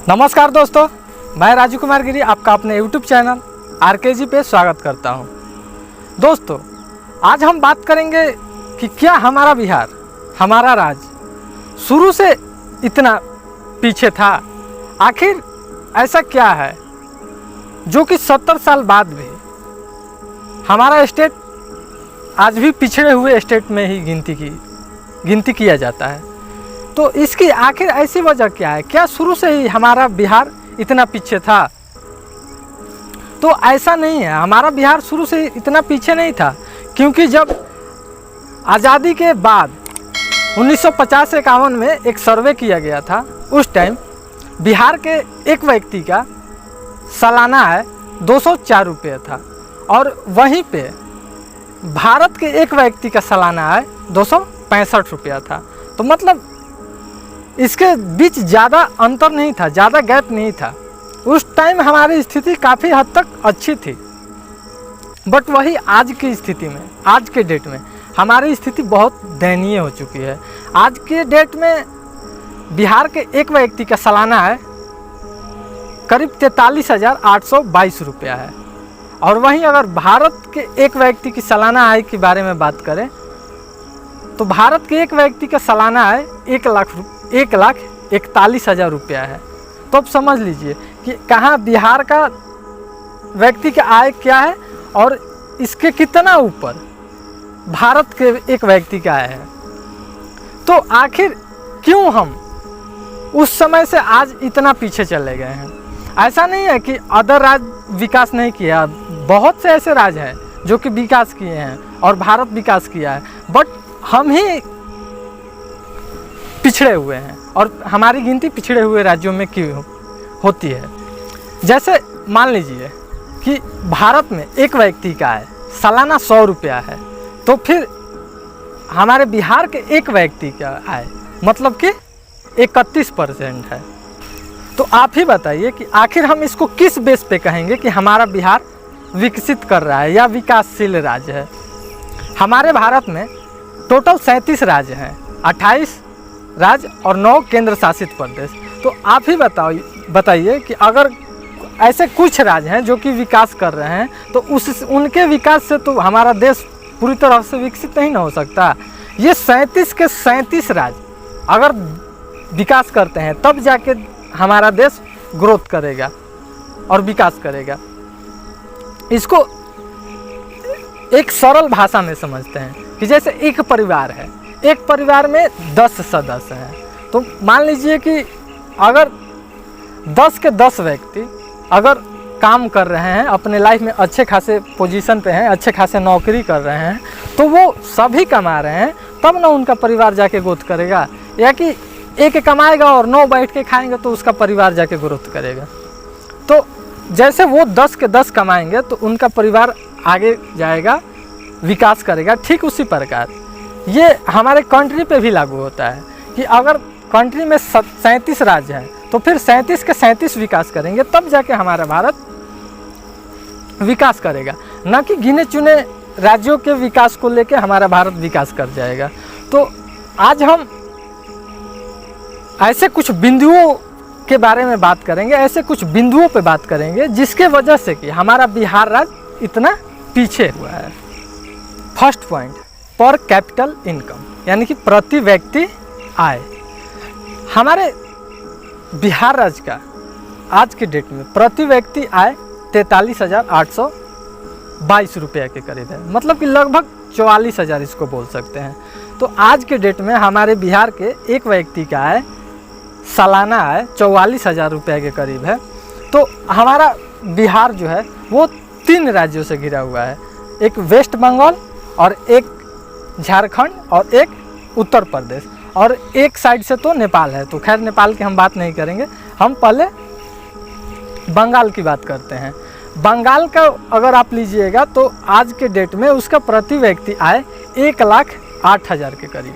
नमस्कार दोस्तों, मैं राजू कुमार गिरी आपका अपने YouTube चैनल RKG पे स्वागत करता हूं। दोस्तों, आज हम बात करेंगे कि क्या हमारा बिहार, हमारा राज्य शुरू से इतना पीछे था। आखिर ऐसा क्या है जो कि 70 साल बाद भी हमारा स्टेट आज भी पिछड़े हुए स्टेट में ही गिनती किया जाता है। तो इसकी आखिर ऐसी वजह क्या है? क्या शुरू से ही हमारा बिहार इतना पीछे था? तो ऐसा नहीं है, हमारा बिहार शुरू से इतना पीछे नहीं था, क्योंकि जब आज़ादी के बाद 1950-51 में एक सर्वे किया गया था, उस टाइम बिहार के एक व्यक्ति का सालाना आय 204 रुपये था और वहीं पे भारत के एक व्यक्ति का सालाना आय 265 रुपया था। तो मतलब इसके बीच ज़्यादा अंतर नहीं था, ज़्यादा गैप नहीं था। उस टाइम हमारी स्थिति काफ़ी हद तक अच्छी थी, बट वही आज की स्थिति में, आज के डेट में हमारी स्थिति बहुत दयनीय हो चुकी है। आज के डेट में बिहार के एक व्यक्ति का सालाना है करीब 43,822 रुपया है, और वहीं अगर भारत के एक व्यक्ति की सालाना आय के बारे में बात करें तो भारत के एक व्यक्ति का सालाना आय 1,41,000 रुपया है। तो अब समझ लीजिए कि कहाँ बिहार का व्यक्ति का आय क्या है और इसके कितना ऊपर भारत के एक व्यक्ति का आय है। तो आखिर क्यों हम उस समय से आज इतना पीछे चले गए हैं? ऐसा नहीं है कि अदर राज्य विकास नहीं किया, बहुत से ऐसे राज्य हैं जो कि विकास किए हैं और भारत विकास किया है, बट हम ही पिछड़े हुए हैं और हमारी गिनती पिछड़े हुए राज्यों में क्यों होती है। जैसे मान लीजिए कि भारत में एक व्यक्ति का आय सालाना 100 रुपया है, तो फिर हमारे बिहार के एक व्यक्ति का आय मतलब कि 31% है। तो आप ही बताइए कि आखिर हम इसको किस बेस पे कहेंगे कि हमारा बिहार विकसित कर रहा है या विकासशील राज्य है। हमारे भारत में टोटल 37 राज्य हैं, 28 राज्य और 9 केंद्र शासित प्रदेश। तो आप ही बताइए कि अगर ऐसे कुछ राज्य हैं जो कि विकास कर रहे हैं, तो उनके विकास से तो हमारा देश पूरी तरह से विकसित नहीं ना हो सकता। ये 37 के 37 राज्य अगर विकास करते हैं तब जाके हमारा देश ग्रोथ करेगा और विकास करेगा। इसको एक सरल भाषा में समझते हैं कि जैसे एक परिवार है, एक परिवार में 10 सदस्य हैं। तो मान लीजिए कि अगर 10 के 10 व्यक्ति अगर काम कर रहे हैं, अपने लाइफ में अच्छे खासे पोजीशन पे हैं, अच्छे खासे नौकरी कर रहे हैं, तो वो सभी कमा रहे हैं, तब ना उनका परिवार जाके ग्रोथ करेगा। या कि एक कमाएगा और 9 बैठ के खाएंगे तो उसका परिवार जाके ग्रोथ करेगा। तो जैसे वो 10 के 10 कमाएंगे तो उनका परिवार आगे जाएगा, विकास करेगा। ठीक उसी प्रकार ये हमारे कंट्री पे भी लागू होता है कि अगर कंट्री में 37 राज्य हैं तो फिर 37 के 37 विकास करेंगे, तब जाके हमारा भारत विकास करेगा, ना कि गिने चुने राज्यों के विकास को लेके हमारा भारत विकास कर जाएगा। तो आज हम ऐसे कुछ बिंदुओं के बारे में बात करेंगे, ऐसे कुछ बिंदुओं पे बात करेंगे जिसके वजह से कि हमारा बिहार राज्य इतना पीछे हुआ है। फर्स्ट पॉइंट, पर कैपिटल इनकम, यानी कि प्रति व्यक्ति आय। हमारे बिहार राज्य का आज के डेट में प्रति व्यक्ति आय 43,822 रुपये के करीब है, मतलब कि लगभग 44,000 इसको बोल सकते हैं। तो आज के डेट में हमारे बिहार के एक व्यक्ति का आय सालाना आय 44,000 रुपये के करीब है। तो हमारा बिहार जो है वो 3 राज्यों से घिरा हुआ है, एक वेस्ट बंगाल और एक झारखंड और एक उत्तर प्रदेश, और एक साइड से तो नेपाल है। तो खैर नेपाल की हम बात नहीं करेंगे, हम पहले बंगाल की बात करते हैं। बंगाल का अगर आप लीजिएगा तो आज के डेट में उसका प्रति व्यक्ति आय 1,08,000 के करीब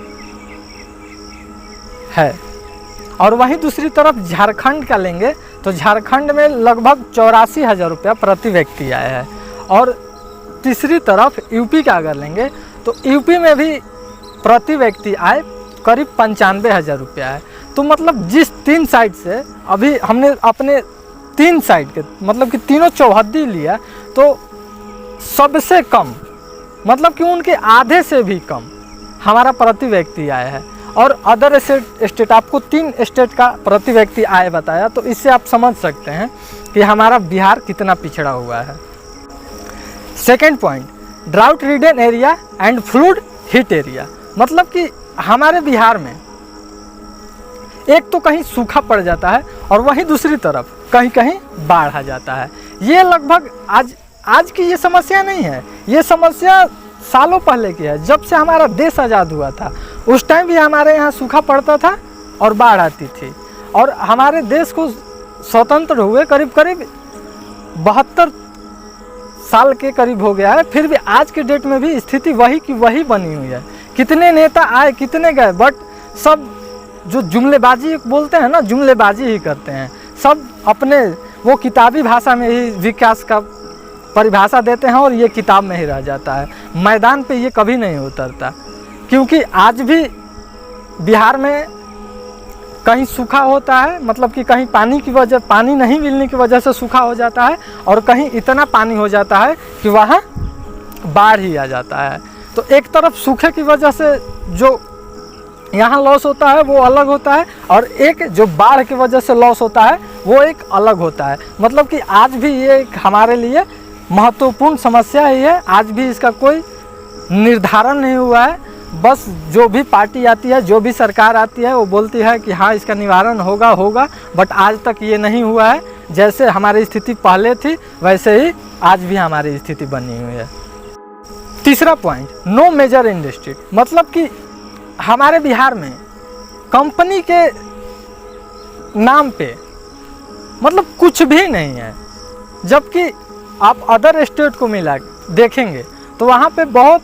है। और वहीं दूसरी तरफ झारखंड का लेंगे तो झारखंड में लगभग 84,000 रुपया प्रति व्यक्ति आय है। और तीसरी तरफ यूपी का अगर लेंगे तो यूपी में भी प्रति व्यक्ति आय करीब 95,000 रुपया है। तो मतलब जिस 3 साइड से, अभी हमने अपने 3 साइड के मतलब कि तीनों चौहद्दी लिया तो सबसे कम मतलब कि उनके आधे से भी कम हमारा प्रति व्यक्ति आय है। और अदर स्टेट आपको 3 स्टेट का प्रति व्यक्ति आय बताया, तो इससे आप समझ सकते हैं कि हमारा बिहार कितना पिछड़ा हुआ है। Second point, drought ridden area and fluid hit area, मतलब कि हमारे बिहार में एक तो कहीं सूखा पड़ जाता है और वहीं दूसरी तरफ कहीं कहीं बाढ़ आ जाता है। ये लगभग आज की ये समस्या नहीं है, ये समस्या सालों पहले की है। जब से हमारा देश आज़ाद हुआ था उस टाइम भी हमारे यहाँ सूखा पड़ता था और बाढ़ आती थी। और हमारे देश को स्वतंत्र हुए करीब 72 साल के करीब हो गया है, फिर भी आज के डेट में भी स्थिति वही की वही बनी हुई है। कितने नेता आए कितने गए, बट सब जो जुमलेबाजी बोलते हैं ना, जुमलेबाजी ही करते हैं। सब अपने वो किताबी भाषा में ही विकास का परिभाषा देते हैं और ये किताब में ही रह जाता है, मैदान पे ये कभी नहीं उतरता। क्योंकि आज भी बिहार में कहीं सूखा होता है, मतलब कि कहीं पानी नहीं मिलने की वजह से सूखा हो जाता है, और कहीं इतना पानी हो जाता है कि वहाँ बाढ़ ही आ जाता है। तो एक तरफ सूखे की वजह से जो यहाँ लॉस होता है वो अलग होता है, और एक जो बाढ़ की वजह से लॉस होता है वो एक अलग होता है। मतलब कि आज भी ये एक हमारे लिए महत्वपूर्ण समस्या ही है। आज भी इसका कोई निर्धारण नहीं हुआ है। बस जो भी पार्टी आती है, जो भी सरकार आती है, वो बोलती है कि हाँ इसका निवारण होगा, बट आज तक ये नहीं हुआ है। जैसे हमारी स्थिति पहले थी वैसे ही आज भी हमारी स्थिति बनी हुई है। तीसरा पॉइंट, नो मेजर इंडस्ट्री, मतलब कि हमारे बिहार में कंपनी के नाम पे मतलब कुछ भी नहीं है। जबकि आप अदर स्टेट को मिला देखेंगे तो वहाँ पे बहुत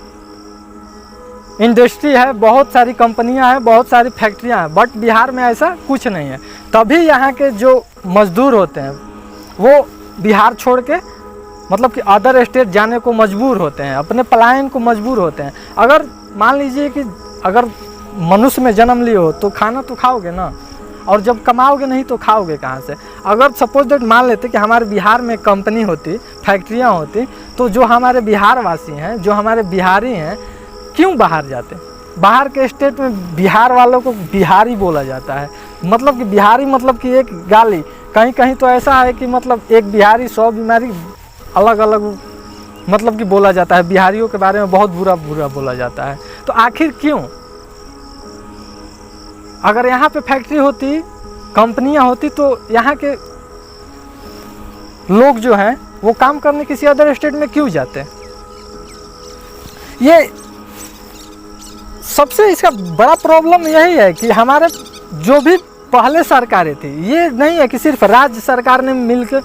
इंडस्ट्री है, बहुत सारी कंपनियां हैं, बहुत सारी फैक्ट्रियां हैं, बट बिहार में ऐसा कुछ नहीं है। तभी यहाँ के जो मजदूर होते हैं वो बिहार छोड़ के मतलब कि अदर स्टेट जाने को मजबूर होते हैं, अपने पलायन को मजबूर होते हैं। अगर मान लीजिए कि अगर मनुष्य में जन्म लिए हो तो खाना तो खाओगे ना, और जब कमाओगे नहीं तो खाओगे कहाँ से। अगर सपोज दैट मान लेते कि हमारे बिहार में कंपनी होती, फैक्ट्रियाँ होती, तो जो हमारे बिहार वासी हैं, जो हमारे बिहारी हैं, क्यों बाहर जाते? बाहर के स्टेट में बिहार वालों को बिहारी बोला जाता है, मतलब कि बिहारी मतलब कि एक गाली। कहीं कहीं तो ऐसा है कि मतलब एक बिहारी 100 बीमारी अलग अलग मतलब कि बोला जाता है। बिहारियों के बारे में बहुत बुरा बोला जाता है। तो आखिर क्यों? अगर यहाँ पे फैक्ट्री होती, कंपनियाँ होती, तो यहाँ के लोग जो हैं वो काम करने किसी अदर स्टेट में क्यों जाते? ये सबसे इसका बड़ा प्रॉब्लम यही है कि हमारे जो भी पहले सरकारें थी, ये नहीं है कि सिर्फ राज्य सरकार ने मिलकर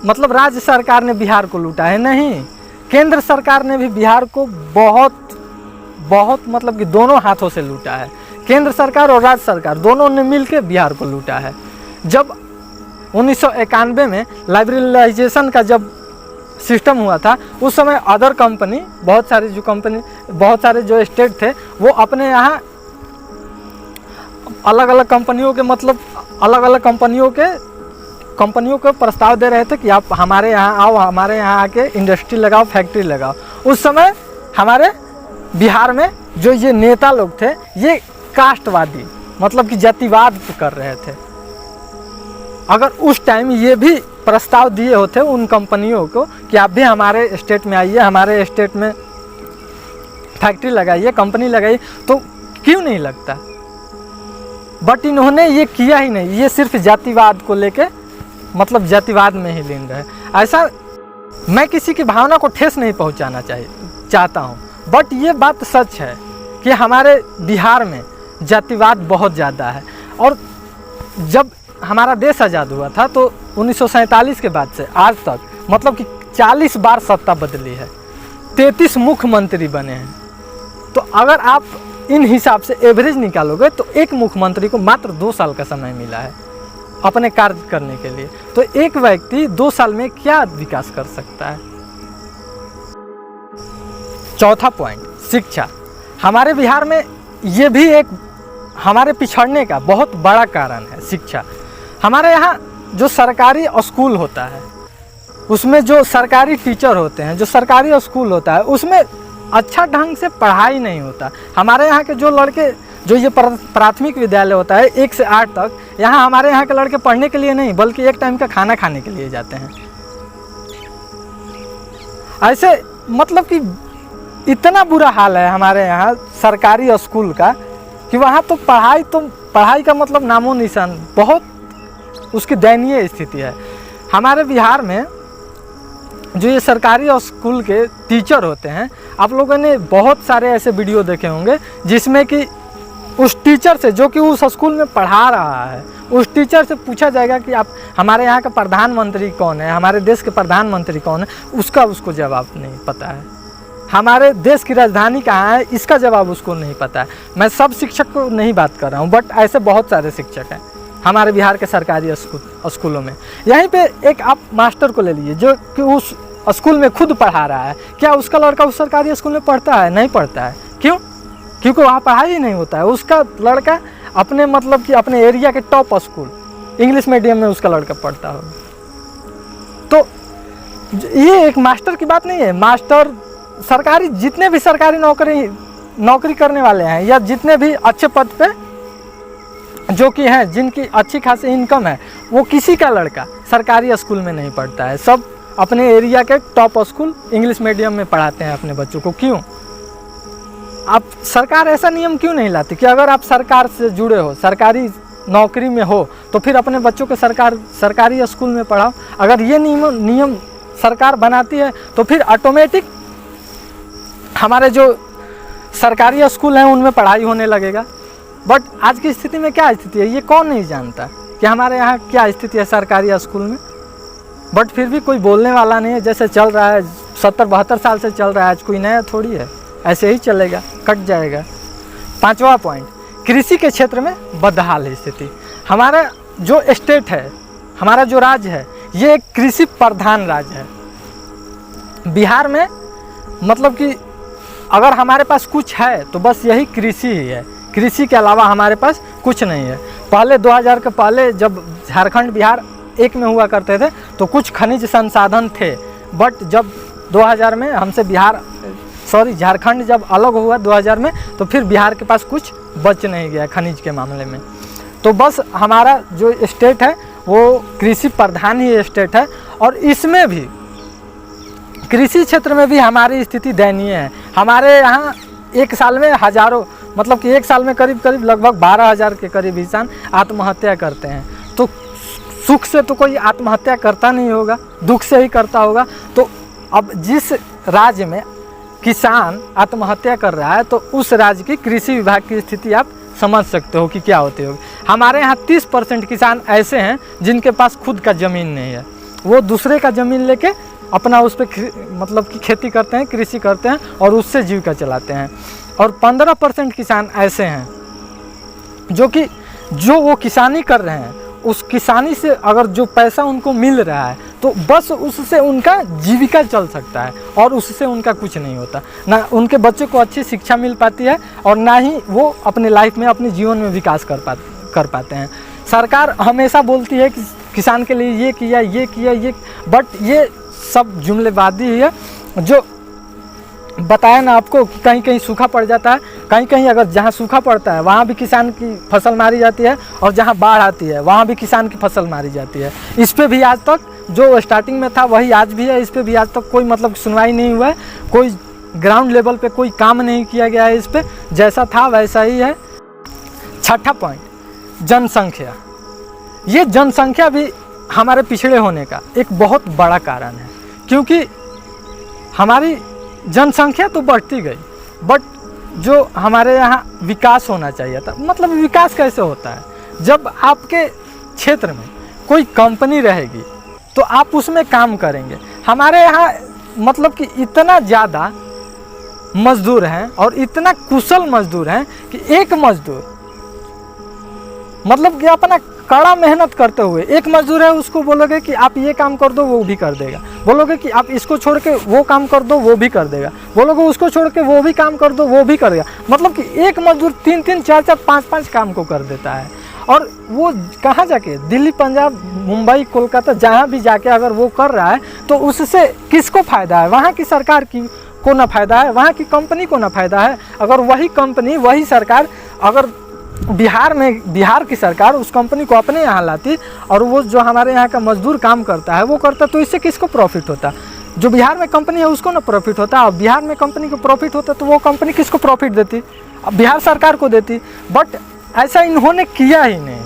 मतलब राज्य सरकार ने बिहार को लूटा है, नहीं। केंद्र सरकार ने भी बिहार को बहुत मतलब कि दोनों हाथों से लूटा है। केंद्र सरकार और राज्य सरकार दोनों ने मिलकर बिहार को लूटा है। जब 1991 में लाइब्रेलाइजेशन का जब सिस्टम हुआ था, उस समय अदर कंपनी बहुत सारे जो स्टेट थे वो अपने यहाँ अलग अलग कंपनियों के मतलब अलग अलग कंपनियों को प्रस्ताव दे रहे थे कि आप हमारे यहाँ आओ, हमारे यहाँ आके इंडस्ट्री लगाओ, फैक्ट्री लगाओ। उस समय हमारे बिहार में जो ये नेता लोग थे ये कास्टवादी मतलब कि जातिवाद कर रहे थे। अगर उस टाइम ये भी प्रस्ताव दिए होते उन कंपनियों को कि आप भी हमारे स्टेट में आइए, हमारे स्टेट में फैक्ट्री लगाइए, कंपनी लगाइए, तो क्यों नहीं लगता? बट इन्होंने ये किया ही नहीं। ये सिर्फ जातिवाद को लेके मतलब जातिवाद में ही लीन रहे। ऐसा मैं किसी की भावना को ठेस नहीं पहुंचाना चाहता हूं, बट ये बात सच है कि हमारे बिहार में जातिवाद बहुत ज़्यादा है। और जब हमारा देश आज़ाद हुआ था तो 1947 के बाद से आज तक मतलब कि 40 बार सत्ता बदली है, 33 मुख्यमंत्री बने हैं। तो अगर आप इन हिसाब से एवरेज निकालोगे तो एक मुख्यमंत्री को मात्र 2 साल का समय मिला है अपने कार्य करने के लिए। तो एक व्यक्ति 2 साल में क्या विकास कर सकता है? चौथा पॉइंट, शिक्षा। हमारे बिहार में ये भी एक हमारे पिछड़ने का बहुत बड़ा कारण है शिक्षा। हमारे यहाँ जो सरकारी स्कूल होता है उसमें जो सरकारी टीचर होते हैं, जो सरकारी स्कूल होता है उसमें अच्छा ढंग से पढ़ाई नहीं होता। हमारे यहाँ के जो लड़के, जो ये प्राथमिक विद्यालय होता है 1 से 8 तक, यहाँ हमारे यहाँ के लड़के पढ़ने के लिए नहीं बल्कि एक टाइम का खाना खाने के लिए जाते हैं। ऐसे मतलब कि इतना बुरा हाल है हमारे यहाँ सरकारी स्कूल का कि वहाँ तो पढ़ाई का मतलब नामो निशान, बहुत उसकी दयनीय स्थिति है। हमारे बिहार में जो ये सरकारी स्कूल के टीचर होते हैं, आप लोगों ने बहुत सारे ऐसे वीडियो देखे होंगे जिसमें कि उस टीचर से, जो कि उस स्कूल में पढ़ा रहा है, उस टीचर से पूछा जाएगा कि आप हमारे यहाँ का प्रधानमंत्री कौन है, हमारे देश के प्रधानमंत्री कौन है, उसको जवाब नहीं पता है। हमारे देश की राजधानी कहाँ है, इसका जवाब उसको नहीं पता है। मैं सब शिक्षक को नहीं बात कर रहा हूँ, बट ऐसे बहुत सारे शिक्षक हैं हमारे बिहार के सरकारी स्कूलों में। यहीं पे एक आप मास्टर को ले लीजिए जो कि उस स्कूल में खुद पढ़ा रहा है, क्या उसका लड़का उस सरकारी स्कूल में पढ़ता है? नहीं पढ़ता है। क्यों? क्योंकि वहाँ पढ़ाई ही नहीं होता है। उसका लड़का अपने मतलब कि अपने एरिया के टॉप स्कूल इंग्लिश मीडियम में उसका लड़का पढ़ता होगा। तो ये एक मास्टर की बात नहीं है। मास्टर, सरकारी, जितने भी सरकारी नौकरी करने वाले हैं या जितने भी अच्छे पद पे जो कि हैं, जिनकी अच्छी खासी इनकम है, वो किसी का लड़का सरकारी स्कूल में नहीं पढ़ता है। सब अपने एरिया के टॉप स्कूल इंग्लिश मीडियम में पढ़ाते हैं अपने बच्चों को। क्यों? आप सरकार ऐसा नियम क्यों नहीं लाती कि अगर आप सरकार से जुड़े हो, सरकारी नौकरी में हो, तो फिर अपने बच्चों को सरकारी स्कूल में पढ़ाओ। अगर ये नियम सरकार बनाती है तो फिर ऑटोमेटिक हमारे जो सरकारी स्कूल हैं उनमें पढ़ाई होने लगेगा। बट आज की स्थिति में क्या स्थिति है ये कौन नहीं जानता कि हमारे यहाँ क्या स्थिति है सरकारी स्कूल में। बट फिर भी कोई बोलने वाला नहीं है। जैसे चल रहा है 70-72 साल से चल रहा है, आज कोई नया थोड़ी है, ऐसे ही चलेगा, कट जाएगा। 5वां पॉइंट, कृषि के क्षेत्र में बदहाल है स्थिति। हमारा जो स्टेट है, हमारा जो राज्य है, ये एक कृषि प्रधान राज्य है। बिहार में मतलब कि अगर हमारे पास कुछ है तो बस यही कृषि ही है। कृषि के अलावा हमारे पास कुछ नहीं है। पहले 2000 के पहले जब झारखंड बिहार एक में हुआ करते थे तो कुछ खनिज संसाधन थे, बट जब 2000 में हमसे झारखंड जब अलग हुआ 2000 में, तो फिर बिहार के पास कुछ बच नहीं गया खनिज के मामले में। तो बस हमारा जो स्टेट है वो कृषि प्रधान ही स्टेट है। और इसमें भी कृषि क्षेत्र में भी हमारी स्थिति दयनीय है। हमारे यहाँ एक साल में हजारों, मतलब कि एक साल में करीब लगभग 12,000 के करीब इंसान आत्महत्या करते हैं। तो सुख से तो कोई आत्महत्या करता नहीं होगा, दुख से ही करता होगा। तो अब जिस राज्य में किसान आत्महत्या कर रहा है तो उस राज्य की कृषि विभाग की स्थिति आप समझ सकते हो कि क्या होती होगी। हमारे यहाँ 30% किसान ऐसे हैं जिनके पास खुद का ज़मीन नहीं है, वो दूसरे का ज़मीन लेके अपना उस पर मतलब कि खेती करते हैं, कृषि करते हैं और उससे जीविका चलाते हैं। और 15% किसान ऐसे हैं जो वो किसानी कर रहे हैं, उस किसानी से अगर जो पैसा उनको मिल रहा है तो बस उससे उनका जीविका चल सकता है और उससे उनका कुछ नहीं होता। ना उनके बच्चे को अच्छी शिक्षा मिल पाती है और ना ही वो अपने लाइफ में, अपने जीवन में विकास कर पाते हैं। सरकार हमेशा बोलती है कि किसान के लिए ये किया, बट ये सब जुमलेबाजी ही है। जो बताया ना आपको कि कहीं कहीं सूखा पड़ जाता है, कहीं कहीं अगर जहाँ सूखा पड़ता है वहाँ भी किसान की फसल मारी जाती है और जहाँ बाढ़ आती है वहाँ भी किसान की फसल मारी जाती है। इस पे भी आज तक जो स्टार्टिंग में था वही आज भी है। इस पे भी आज तक कोई मतलब सुनवाई नहीं हुआ है, कोई ग्राउंड लेवल पे कोई काम नहीं किया गया है। इस पे जैसा था वैसा ही है। 6ठा पॉइंट, जनसंख्या। ये जनसंख्या भी हमारे पिछड़े होने का एक बहुत बड़ा कारण है, क्योंकि हमारी जनसंख्या तो बढ़ती गई, बट जो हमारे यहाँ विकास होना चाहिए था, मतलब विकास कैसे होता है? जब आपके क्षेत्र में कोई कंपनी रहेगी तो आप उसमें काम करेंगे। हमारे यहाँ मतलब कि इतना ज़्यादा मजदूर हैं और इतना कुशल मजदूर हैं कि एक मजदूर मतलब कि अपना कड़ा मेहनत करते हुए, एक मजदूर है उसको बोलोगे कि आप ये काम कर दो वो भी कर देगा, बोलोगे कि आप इसको छोड़ के वो काम कर दो वो भी कर देगा, बोलोगे उसको छोड़ के वो भी काम कर दो वो भी कर देगा। मतलब कि एक मजदूर 3-3, 4-4, 5-5 काम को कर देता है। और वो कहाँ जाके, दिल्ली, पंजाब, मुंबई, कोलकाता, जहाँ भी जाके अगर वो कर रहा है तो उससे किसको फ़ायदा है? वहाँ की सरकार को ना फ़ायदा है, वहाँ की कंपनी को ना फ़ायदा है। अगर वही कंपनी, वही सरकार अगर बिहार की सरकार उस कंपनी को अपने यहाँ लाती और वो जो हमारे यहाँ का मजदूर काम करता है वो करता, तो इससे किसको प्रॉफिट होता? जो बिहार में कंपनी है उसको ना प्रॉफिट होता। और बिहार में कंपनी को प्रॉफिट होता तो वो कंपनी किसको प्रॉफिट देती? अब बिहार सरकार को देती। बट ऐसा इन्होंने किया ही नहीं।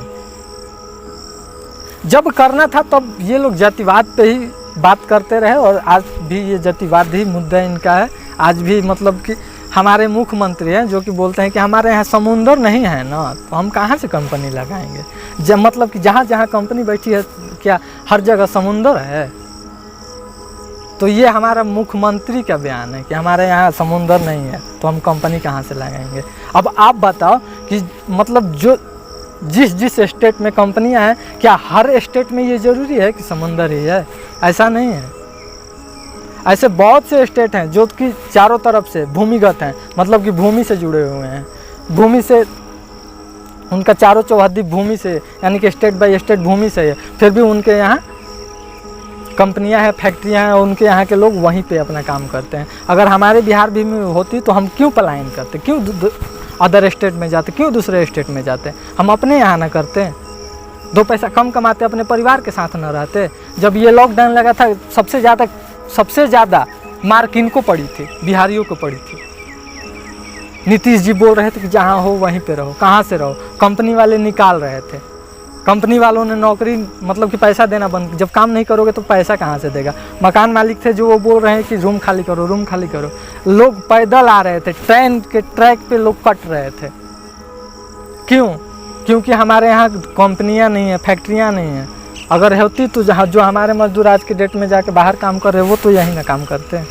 जब करना था तब ये लोग जातिवाद पे ही बात करते रहे और आज भी ये जातिवाद ही मुद्दा इनका है। आज भी मतलब कि हमारे मुख्यमंत्री हैं जो कि बोलते हैं कि हमारे यहाँ समुंदर नहीं है ना, तो हम कहाँ से कंपनी लगाएंगे? जब मतलब कि जहाँ जहाँ कंपनी बैठी है क्या हर जगह समुंदर है? तो ये हमारा मुख्यमंत्री का बयान है कि हमारे यहाँ समुंदर नहीं है तो हम कंपनी कहाँ से लगाएंगे। अब आप बताओ कि मतलब जो जिस स्टेट में कंपनियां हैं, क्या हर स्टेट में ये ज़रूरी है कि समुंदर ही है? ऐसा नहीं है। ऐसे बहुत से स्टेट हैं जो कि चारों तरफ से भूमिगत हैं, मतलब कि भूमि से जुड़े हुए हैं, भूमि से उनका चारों चौहद्दी भूमि से, यानी कि स्टेट बाय स्टेट भूमि से है, फिर भी उनके यहाँ कंपनियां हैं, फैक्ट्रियां हैं और उनके यहाँ के लोग वहीं पे अपना काम करते हैं। अगर हमारे बिहार भी में होती तो हम क्यों पलायन करते, क्यों अदर स्टेट में जाते, क्यों दूसरे स्टेट में जाते? हम अपने यहाँ ना करते, 2 पैसा कम कमाते, अपने परिवार के साथ न रहते। जब ये लॉकडाउन लगा था सबसे ज़्यादा मार किनको पड़ी थी? बिहारियों को पड़ी थी। नीतीश जी बोल रहे थे कि जहाँ हो वहीं पे रहो, कहाँ से रहो? कंपनी वाले निकाल रहे थे, कंपनी वालों ने नौकरी मतलब कि पैसा देना बंद। जब काम नहीं करोगे तो पैसा कहाँ से देगा? मकान मालिक थे जो वो बोल रहे हैं कि रूम खाली करो, रूम खाली करो। लोग पैदल आ रहे थे, ट्रेन के ट्रैक पे लोग कट रहे थे। क्यों? क्योंकि हमारे यहाँ कंपनियाँ नहीं है, फैक्ट्रियाँ नहीं हैं। अगर होती तो जहाँ जो हमारे मजदूर आज के डेट में जाके बाहर काम कर रहे वो तो यहीं ना काम करते हैं।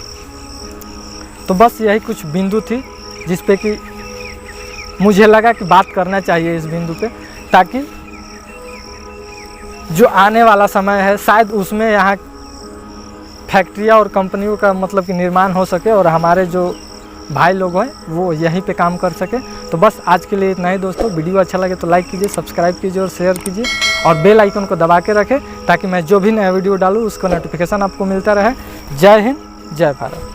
तो बस यही कुछ बिंदु थी जिस पे कि मुझे लगा कि बात करना चाहिए इस बिंदु पे, ताकि जो आने वाला समय है शायद उसमें यहाँ फैक्ट्रियाँ और कंपनियों का मतलब कि निर्माण हो सके और हमारे जो भाई लोग हैं वो यहीं पे काम कर सके। तो बस आज के लिए इतना ही दोस्तों। वीडियो अच्छा लगे तो लाइक कीजिए, सब्सक्राइब कीजिए और शेयर कीजिए और बेल आइकन को दबा के रखें ताकि मैं जो भी नया वीडियो डालूँ उसका नोटिफिकेशन आपको मिलता रहे। जय हिंद, जय भारत।